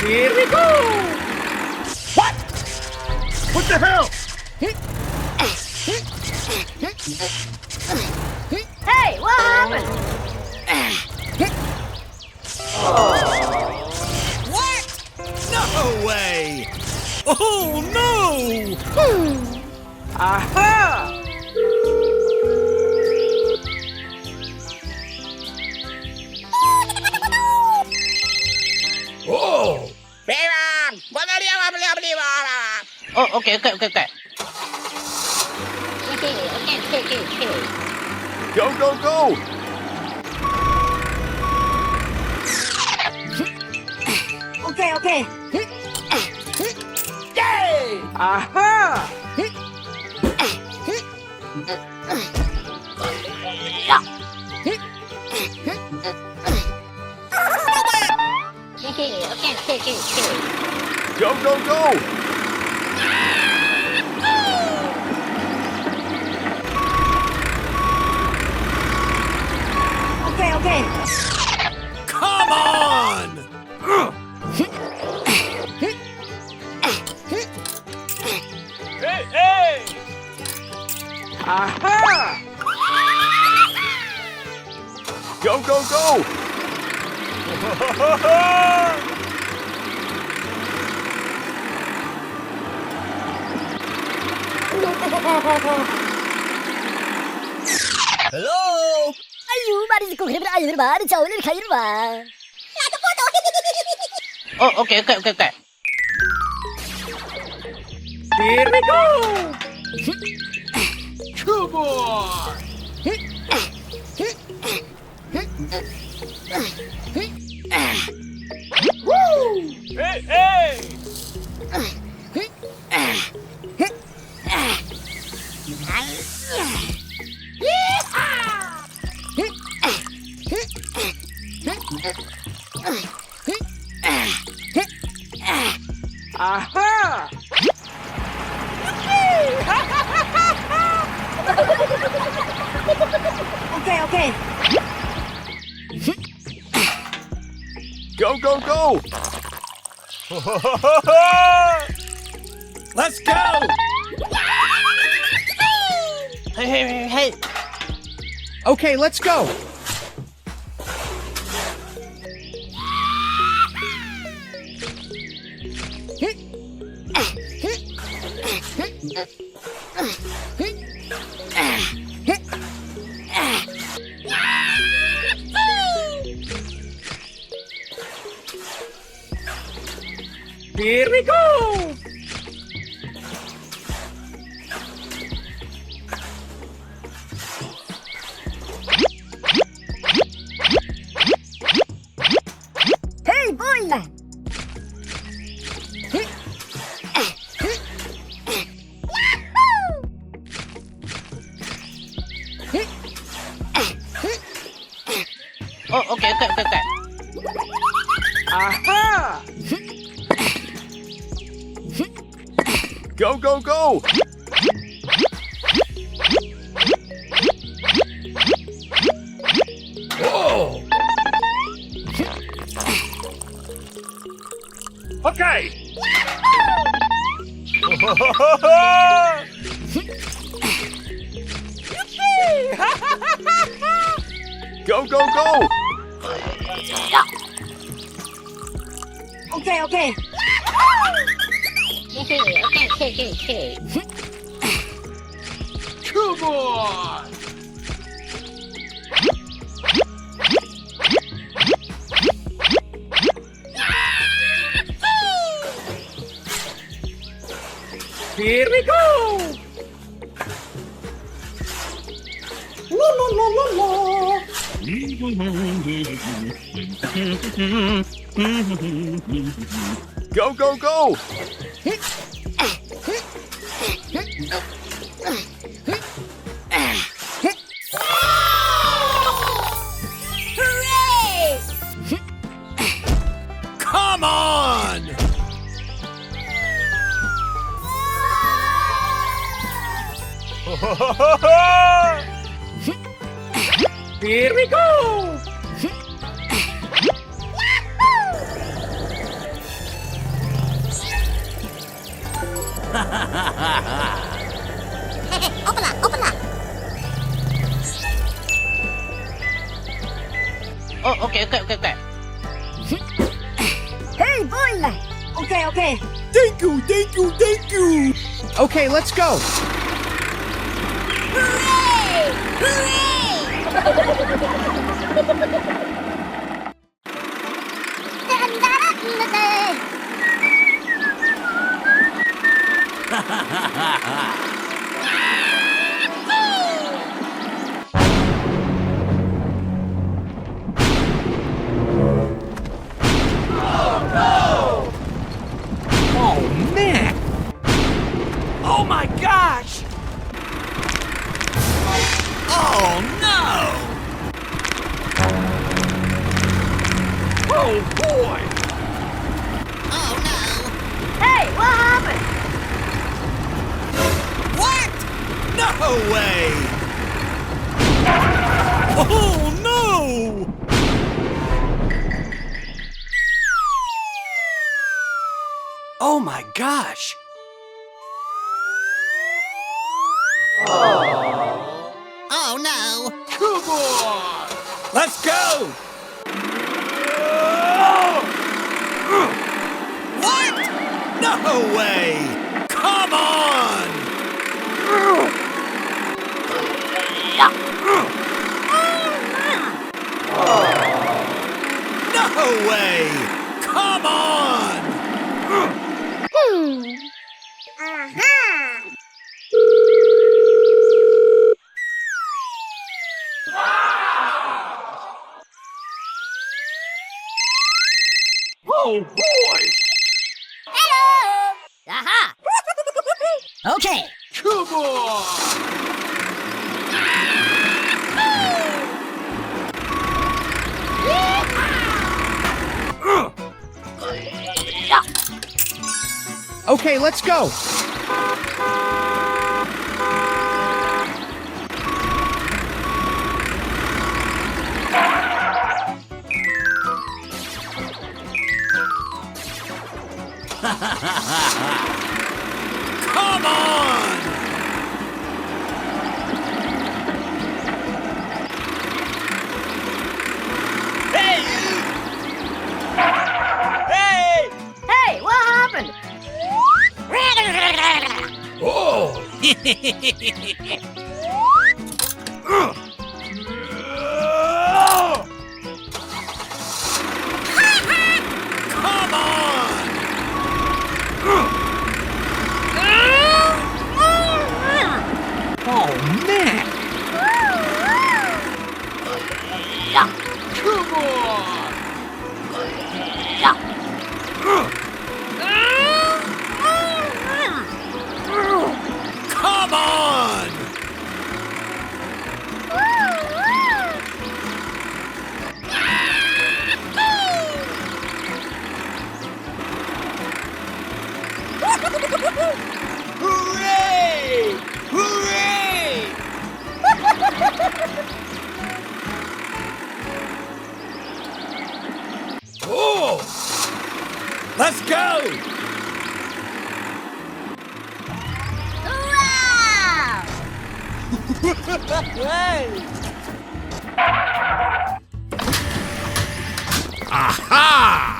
Here we go! What? What the hell? Hey, what happened? What? No way! Oh no! Aha! Oh! Oh, okay. Go, go, go! Okay. Yay! Aha! Go, go, go! Okay. Come on! Hey! Aha! Go, go, go! Hello? Ayo, mari si kong ayo ba? Ciao, ni kayo ba? Oh, okay. Here we go! Come on! Woo! Hey! Aha! Okay. Go, go, go! Let's go! Hey. Okay, let's go. Here we go! Hey, boy! Oh, okay. Aha! Go, go, go! Whoa! Okay! Go, go, go! Okay. Come on! Here we go! Go, go, go! Here we go! Oh, okay. Hey, boy! Okay. Thank you. Okay, let's go. Oh, man. Oh, my gosh. Oh, no. Oh, boy. Hey, what happened? No way. Oh, no. Oh, my gosh. Oh no! Come on. Let's go. What? No way. Come on. No way. Come on. Oh, boy. Aha! Okay. Come on. Okay, let's go. Come on. Hey, you. Hey. Hey, what happened? Oh. Come on. Oh, man. Come on. Come on. Hooray! Hooray! Oh! Let's go! Wow! Aha!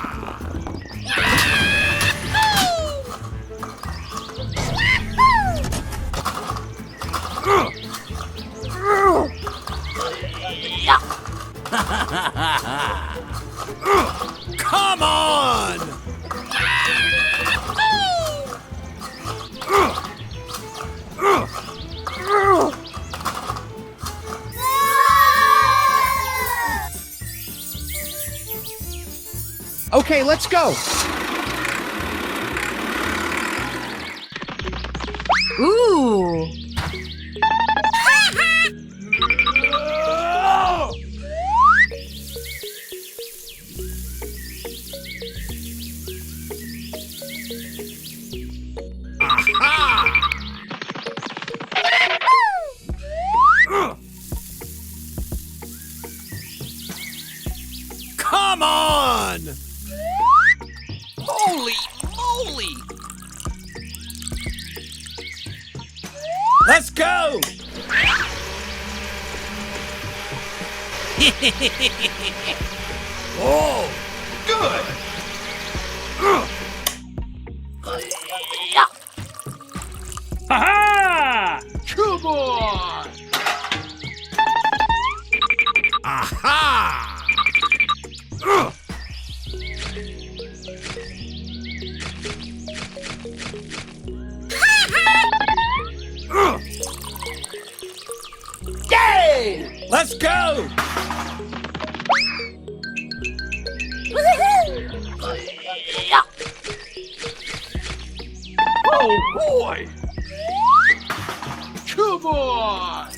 Come on! Okay, let's go. Ooh! go! Oh, good! Ha-ha! Come on! Aha! Yay! Let's go! Oh boy! Come on!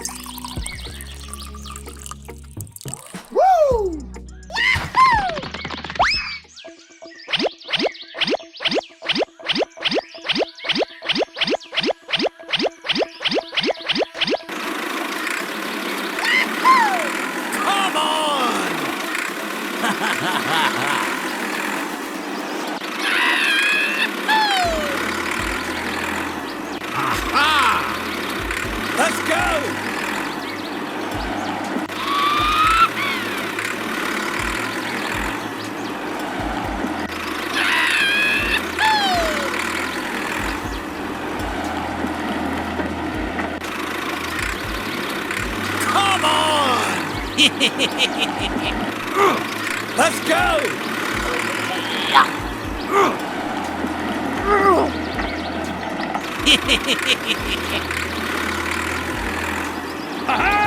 Woo! Come on! Aha! Let's go! Come on! Let's go! Ha-ha!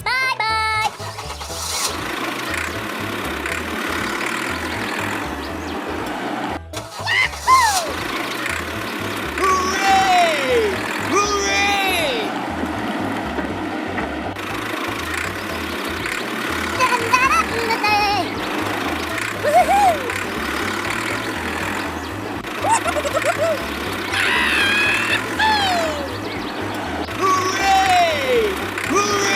Bye bye. Hooray! Hooray! Hooray! Hooray!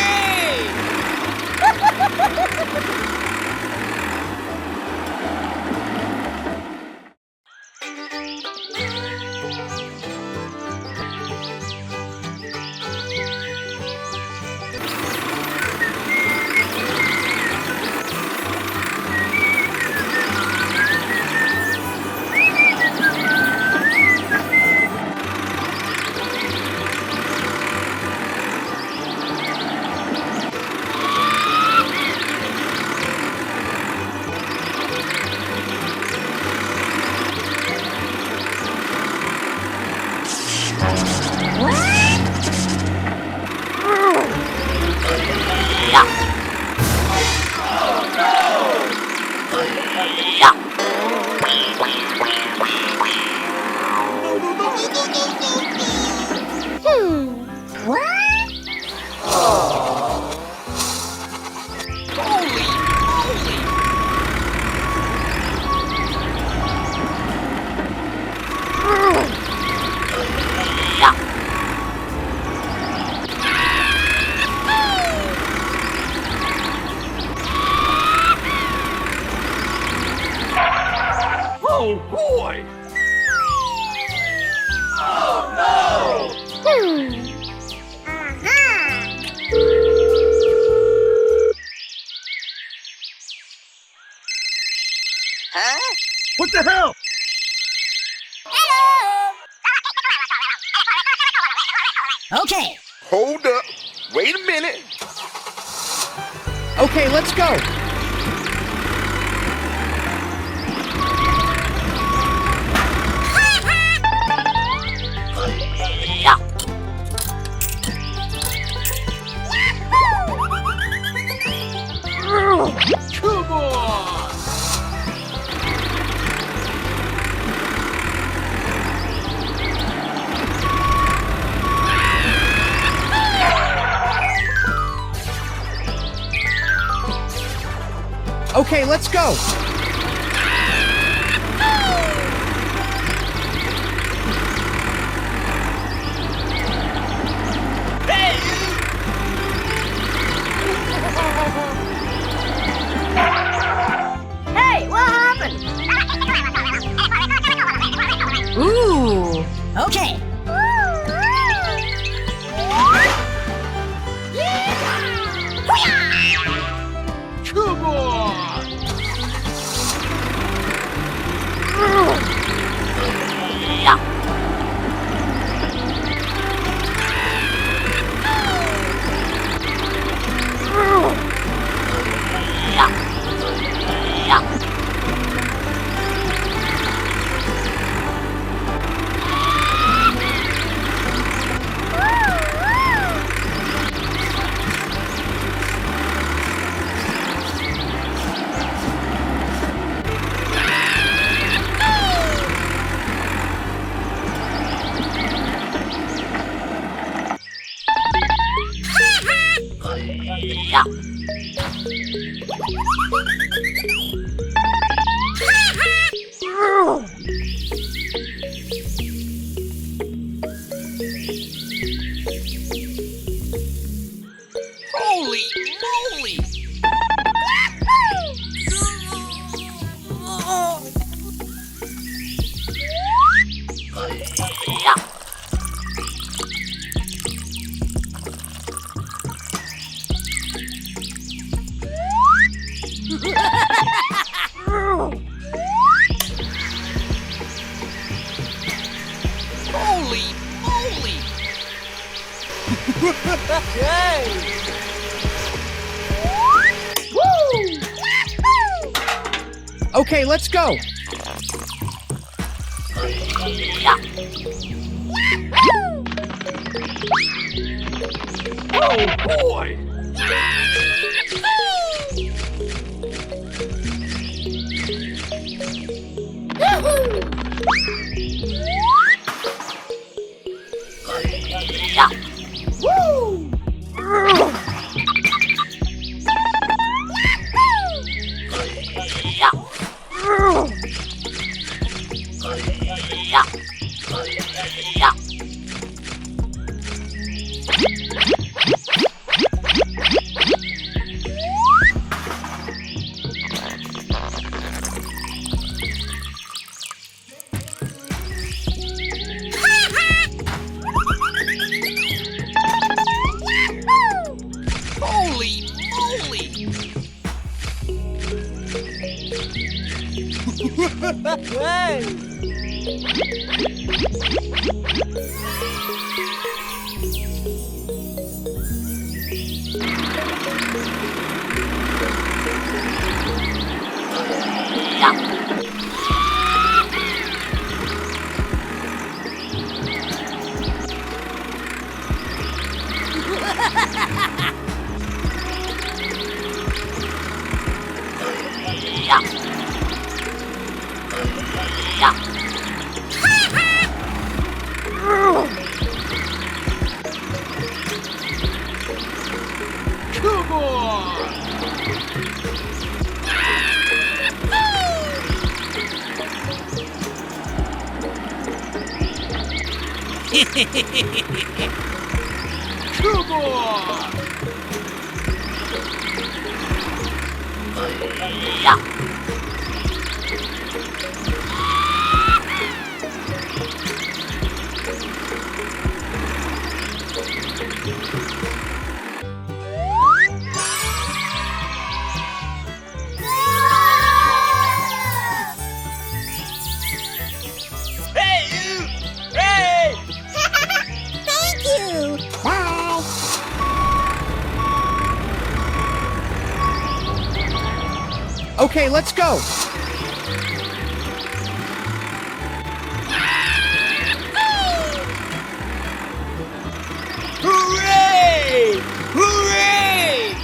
Oh boy! Huh? What the hell? Okay. Hold up. Wait a minute. Okay, let's go! Come on! Okay, let's go! Holy moly! Holy moly! Okay, let's go. Oh boy! Holy moly! Come on! Come on! Hey, you! Hey! Thank you. Bye. Okay, let's go. Hooray! Hooray!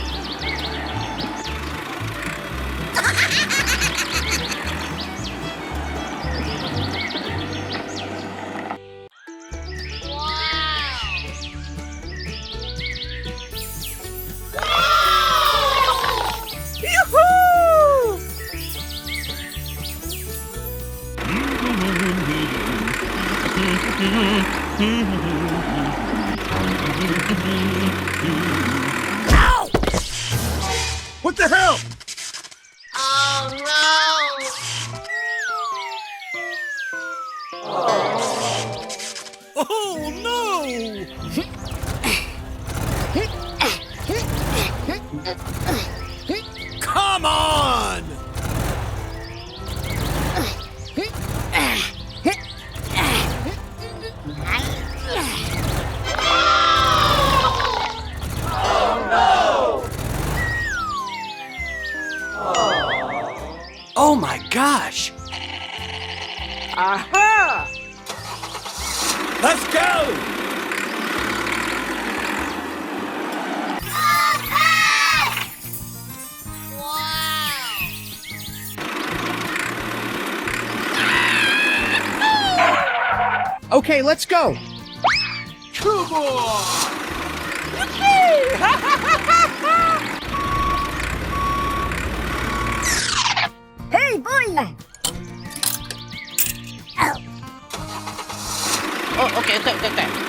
What the hell? Oh no! Come on! Oh my gosh! Aha! Let's go! Okay, let's go. Come on! Hey boy! Okay, okay.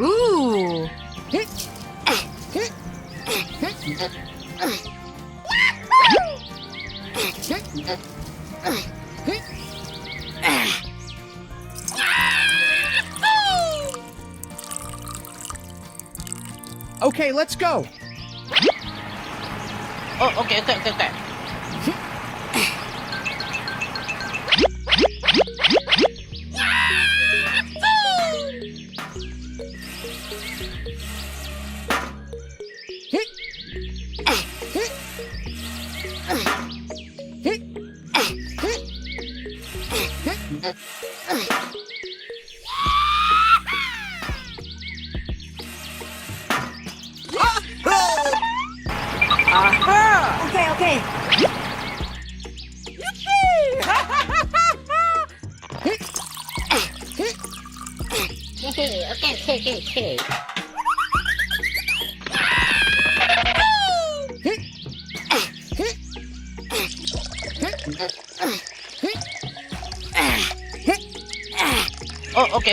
Ooh. Okay, let's go. Okay. Okay.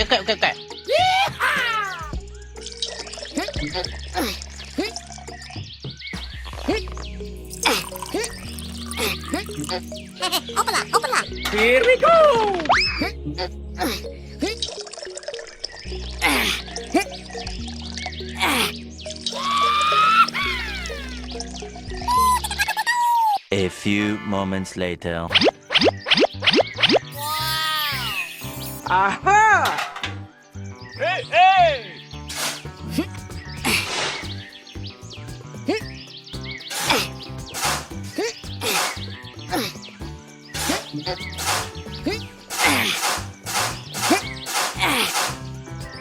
Okay. Okay. Open up. Here we go. A few moments later. Aha! Hey!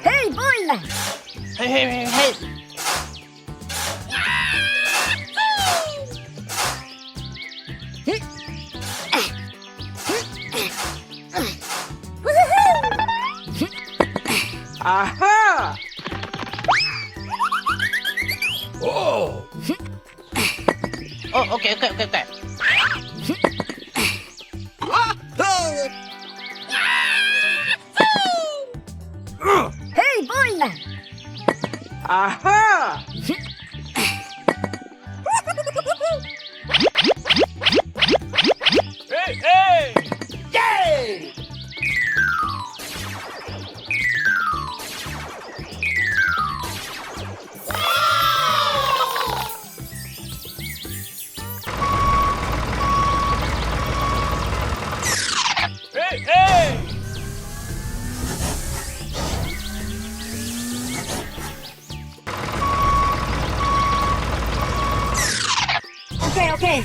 Hey boy! Hey. Aha! Oh! Okay. Hey boy! Aha! Hey! Yay! Hey! Okay. Okay.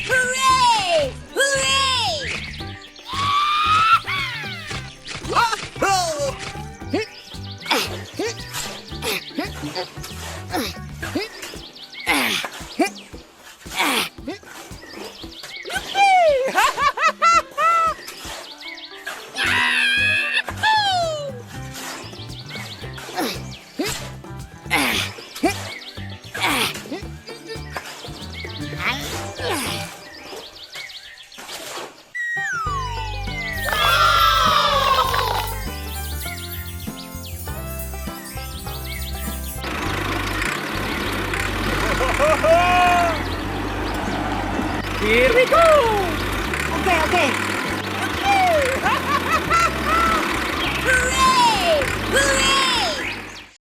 Hooray! Here we go! Okay, okay. Hooray! Hooray!